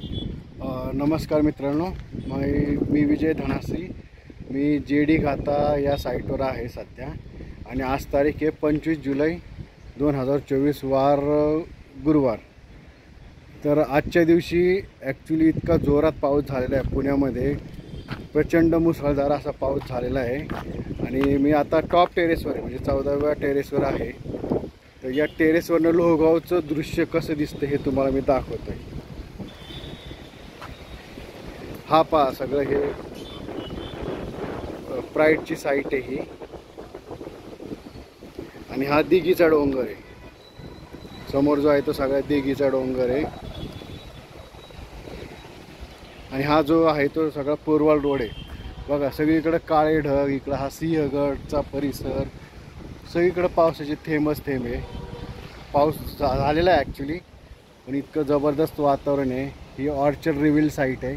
नमस्कार मित्रांनो, मी विजय धनासी. मी जेडी घाता या साईटवर आहे सध्या आणि आज तारीख आहे 25 जुलै 2024 वार गुरुवार. तर आजच्या दिवशी ॲक्च्युली इतका जोरात पाऊस झालेला आहे पुण्यामध्ये, प्रचंड मुसळधार असा पाऊस झालेला आहे. आणि मी आता टॉप टेरेसवर आहे, म्हणजे 14व्या टेरेसवर आहे. तर या टेरेसवरनं लोहगावचं दृश्य कसं दिसतं हे तुम्हाला मी दाखवतो आहे. हा पहा, सगळं हे प्राईडची साईट आहे ही, आणि हा दिघीचा डोंगर आहे. समोर जो आहे तो सगळा दिघीचा डोंगर आहे. आणि हा जो आहे तो सगळा पोरवाल रोड आहे. बघा, सगळीकडे काळे ढग, इकडं हा सिंहगडचा परिसर, सगळीकडे पावसाचे थेंबच थेंब आहे. पाऊस झालेला आहे ॲक्च्युली, पण इतकं जबरदस्त वातावरण आहे. ही ऑर्चर्ड रिव्हील साईट आहे.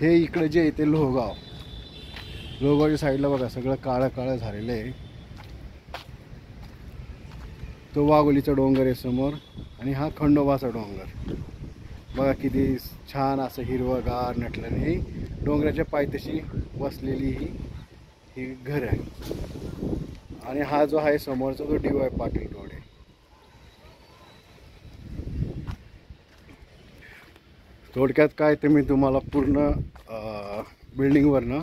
हे इकडे जे आहे ते लोहगावच्या साईडला बघा सगळं काळं काळं झालेलं आहे. तो वाघोलीचा डोंगर आहे समोर, आणि हा खंडोबाचा डोंगर. बघा किती छान असं हिरवंगार नटलं. ही डोंगराच्या पायथ्याशी बसलेली ही घर आहे. आणि हा जो आहे समोरचा तो DY पाटील रोड आहे. थोडक्यात काय ते मी तुम्हाला पूर्ण बिल्डिंगवरनं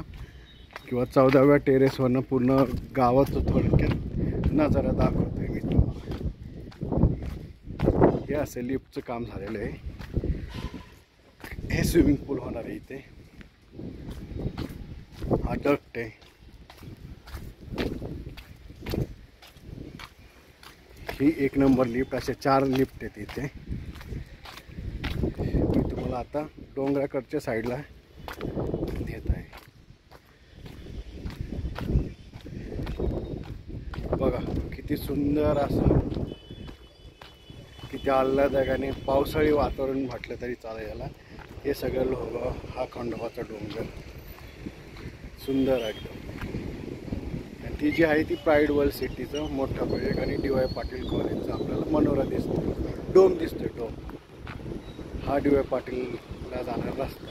किंवा 14व्या टेरेसवरनं पूर्ण गावाचं थोडक्यात नजारा दाखवतोय मी तुम्हाला. हे असं लिफ्टचं काम झालेलं आहे. हे स्विमिंग पूल होणार आहे इथे. हा डक्ट आहे. ही 1 नंबर लिफ्ट. असे 4 लिफ्ट आहेत इथे. मी तुम्हाला आता डोंगराकडच्या साईडला नेत आहे. बघा किती सुंदर असं, किती आल्हाददायक आणि पावसाळी वातावरण म्हटलं तरी चालेल याला. हे सगळं लोहगाव, हा खंडोबाचा डोंगर सुंदर आहे एकदम. आणि ती जी आहे ती प्राईड वर्ल्ड सिटीचं मोठा प्रोजेक्ट आणि DY पाटील कॉलेजचा आपल्याला मनोरा दिसतो, डोम दिसतोय. डोम हा DY पाटीलला जाणारा रस्ता.